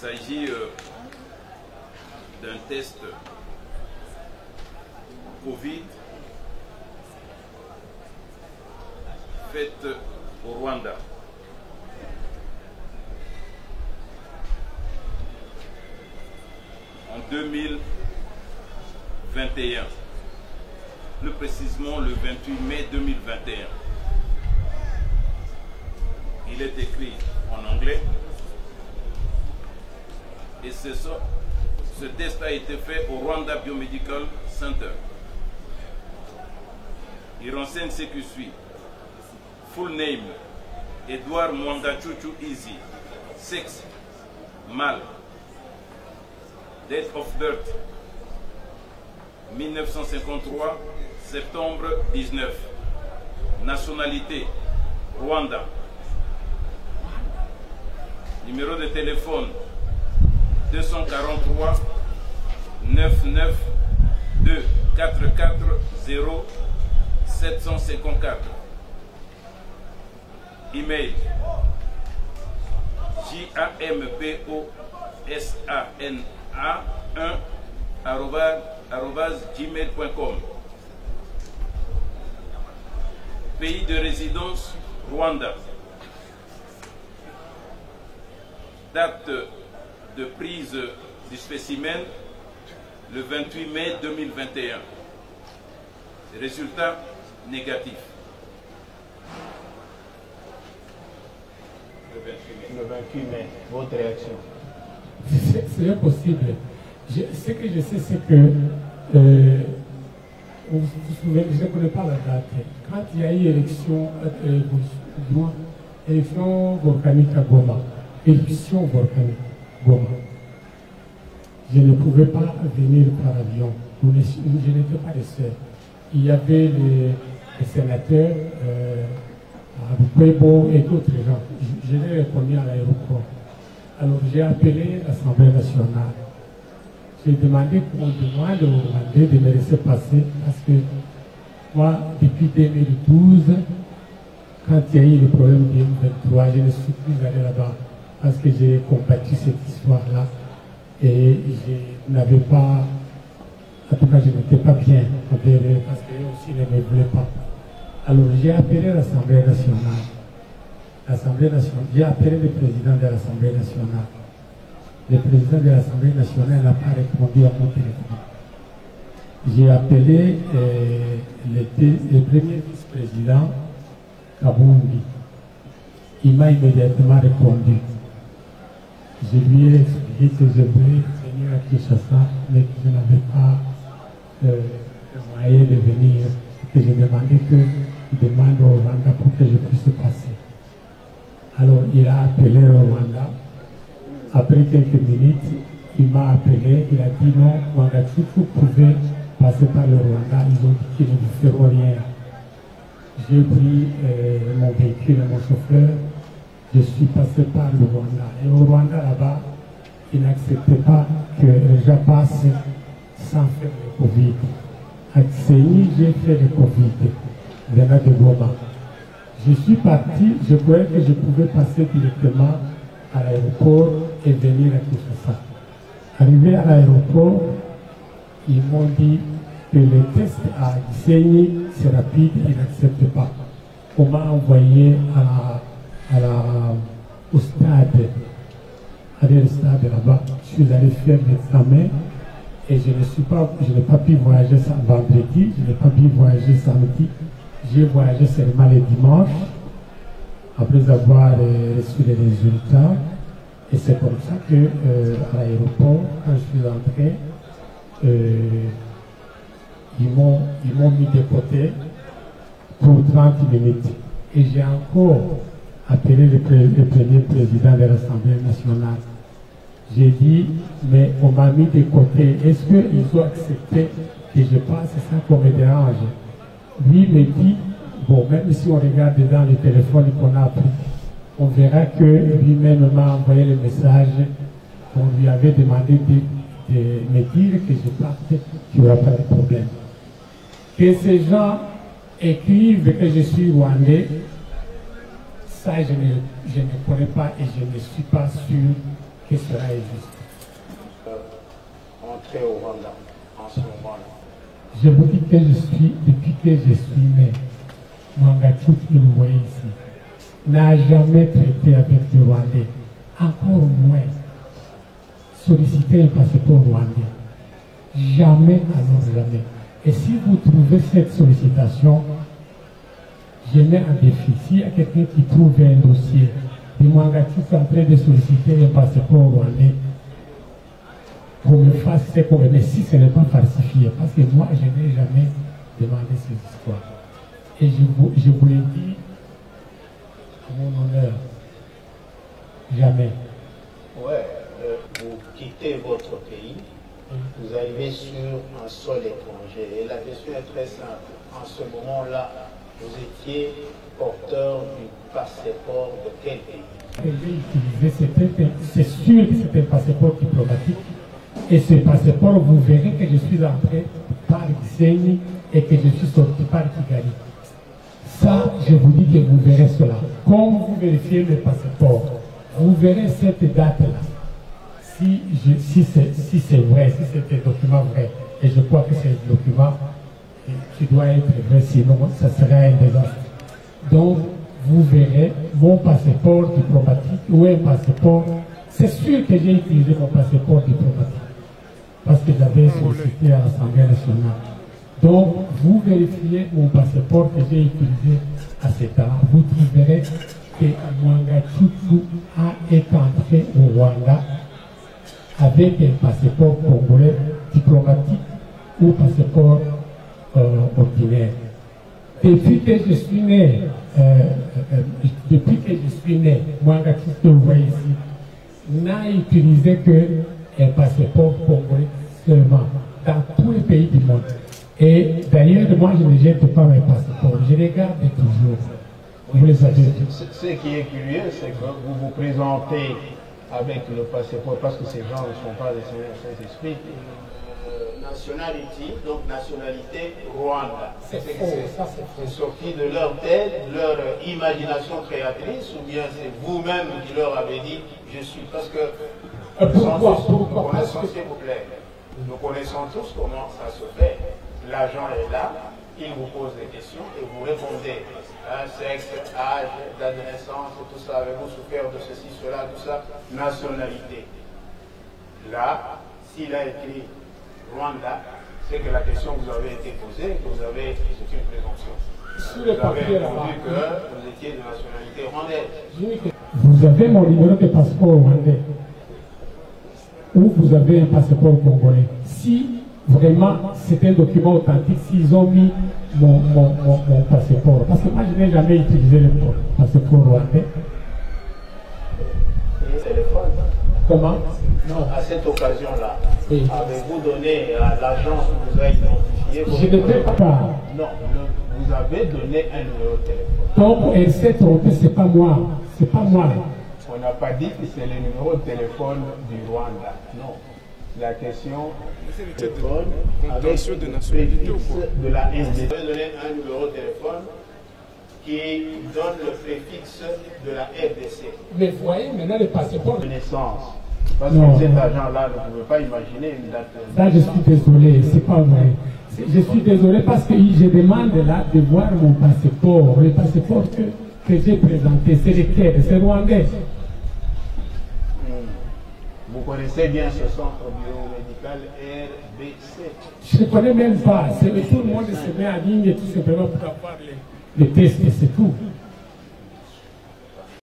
s'agit d'un test Covid fait au Rwanda. En 2021, plus précisément le 28 mai 2021. Il est écrit en anglais et ce test a été fait au Rwanda Biomedical Center. Il renseigne ce qui suit. Full name, Edouard Mwangachuchu Easy. Sexe, mâle. Date of birth, 1953, septembre 19. Nationalité, Rwanda. Numéro de téléphone, 243 992 440 754. Email, jamposana1@gmail.com. Pays de résidence, Rwanda. Date de prise du spécimen, le 28 mai 2021. Résultat négatif. Le 28 mai. Votre réaction? C'est impossible. Ce que je sais, c'est que, vous vous souvenez, je ne connais pas la date. Quand il y a eu élection volcanique à Goma, éruption volcanique Goma, je ne pouvais pas venir par avion. Je n'étais pas le seul. Il y avait les sénateurs, Aboukwebo et d'autres gens. Je l'ai répondu à l'aéroport. Alors j'ai appelé l'Assemblée nationale. J'ai demandé qu'on demande aux Rwandais de me laisser passer parce que moi, depuis 2012, quand il y a eu le problème du M23, je ne suis plus allé là-bas parce que j'ai combattu cette histoire-là et je n'avais pas, en tout cas je n'étais pas bien envers eux parce qu'eux aussi ne me voulaient pas. Alors j'ai appelé l'Assemblée nationale. J'ai appelé le président de l'Assemblée nationale. Le président de l'Assemblée nationale n'a pas répondu à mon téléphone. J'ai appelé le premier vice-président, Kabumbi. Il m'a immédiatement répondu. Je lui ai expliqué que je voulais venir à Kinshasa, mais que je n'avais pas le moyen de venir. Que je demandais qu'il demande au Rwanda pour que je puisse passer. Alors il a appelé au Rwanda. Après quelques minutes, il m'a appelé, il a dit non, Mwangachuchu pouvait passer par le Rwanda, ils ont dit qu'ils ne lui feront rien. J'ai pris mon véhicule et mon chauffeur, je suis passé par le Rwanda. Et au Rwanda, là-bas, ils n'acceptaient pas que les gens passent sans faire le Covid. À Tseni, j'ai fait le Covid, venant de Goma. Je suis parti, je croyais que je pouvais passer directement à l'aéroport et venir à Kinshasa. Arrivé à l'aéroport, ils m'ont dit que le test à Gisenyi, c'est rapide, ils n'acceptent pas. On m'a envoyé au stade, le stade là-bas. Je suis allé faire l'examen et je n'ai pas pu voyager vendredi, je n'ai pas pu voyager samedi. J'ai voyagé seulement le dimanche, après avoir reçu les résultats. Et c'est comme ça que, à l'aéroport, quand je suis entré, ils m'ont mis de côté pour 30 minutes. Et j'ai encore appelé le premier président de l'Assemblée nationale. J'ai dit, mais on m'a mis de côté. Est-ce qu'ils ont accepté que je passe? C'est ça qu'on me dérange. Lui me dit, bon, même si on regarde dans le téléphone qu'on a pris, on verra que lui-même m'a envoyé le message. On lui avait demandé de me dire que je parte, qu'il n'y aura pas de problème. Que ces gens écrivent que je suis rwandais, ça je ne connais pas et je ne suis pas sûr que cela est juste. Entrer au Rwanda en ce moment-là. Je vous dis que depuis que je suis né, Mwangachuku, que vous voyez ici, n'a jamais traité avec le Rwandais, encore moins sollicité un passeport rwandais. Jamais, alors jamais. Et si vous trouvez cette sollicitation, je mets en défi. S'il y a quelqu'un qui trouve un dossier de Mwangachuku en train de solliciter un passeport rwandais, qu'on me fasse ce qu'on veut, mais si ce n'est pas falsifié, parce que moi, je n'ai jamais demandé ces histoires. Et je vous l'ai dit à mon honneur, jamais. Ouais, vous quittez votre pays, vous arrivez sur un sol étranger. Et la question est très simple. En ce moment-là, vous étiez porteur du passeport de quel pays? C'est sûr que c'est un passeport diplomatique. Et ce passeport, vous verrez que je suis entré par Gisenyi et que je suis sorti par Kigali. Ça, je vous dis que vous verrez cela. Quand vous vérifiez le passeport, vous verrez cette date-là. Si c'est vrai, si c'est un document vrai, et je crois que c'est un document qui doit être vrai, sinon ça serait un désastre. Donc, vous verrez mon passeport diplomatique ou un passeport. C'est sûr que j'ai utilisé mon passeport diplomatique parce que j'avais sollicité à l'Assemblée nationale. Donc, vous vérifiez mon passeport que j'ai utilisé à cet temps. Vous trouverez que Mwangachuku est entré au Rwanda avec un passeport congolais diplomatique ou passeport ordinaire. Depuis que je suis né, Mwangachuku, que vous voyez ici, n'a utilisé qu'un passeport congolais seulement dans tous les pays du monde. Et d'ailleurs, moi, je ne jette pas mes passeports, je les garde toujours. Vous les avez. Ce qui est curieux, c'est que vous vous présentez avec le passeport, parce que ces gens ne sont pas des Saint-Esprit. Nationalité, donc nationalité Rwanda. C'est sorti de leur tête, leur imagination créatrice, ou bien c'est vous-même qui leur avez dit je suis. Parce que Pourquoi? s'il vous plaît, nous connaissons tous comment ça se fait. L'agent est là, il vous pose des questions et vous répondez. Sexe, âge, date de naissance, tout ça, avez-vous souffert de ceci, cela, tout ça, nationalité. Là, s'il a écrit Rwanda, c'est que la question vous avez été posée, que vous avez, c'est une présomption. Vous avez répondu que vous étiez de nationalité rwandaise. Vous avez mon numéro de passeport rwandais ou vous avez un passeport congolais. Si vraiment c'est un document authentique, s'ils ont mis mon passeport, parce que moi je n'ai jamais utilisé le passeport rwandais. Téléphone. Comment? Non, à cette occasion-là, oui. Avez-vous donné à l'agence qui vous a identifié? Je ne peux pas. Non, vous avez donné un numéro de téléphone. Donc elle s'est trompée, c'est pas moi. C'est pas moi. On n'a pas dit que c'est le numéro de téléphone du Rwanda. Non. La question téléphone avec le préfixe de la RDC. Vous avez donné un numéro de téléphone qui donne le préfixe de la RDC. Mais voyez maintenant le passeport de naissance. Parce que cet agent-là ne pouvait pas imaginer une date. Là, je suis désolé, c'est pas vrai. Je suis désolé parce que je demande là de voir mon passeport. Le passeport que j'ai présenté, c'est lequel? C'est rwandais. Vous connaissez bien ce centre biomédical RBC? Je ne connais même pas. Tout le monde se met en ligne tout simplement pour avoir les tests, c'est tout.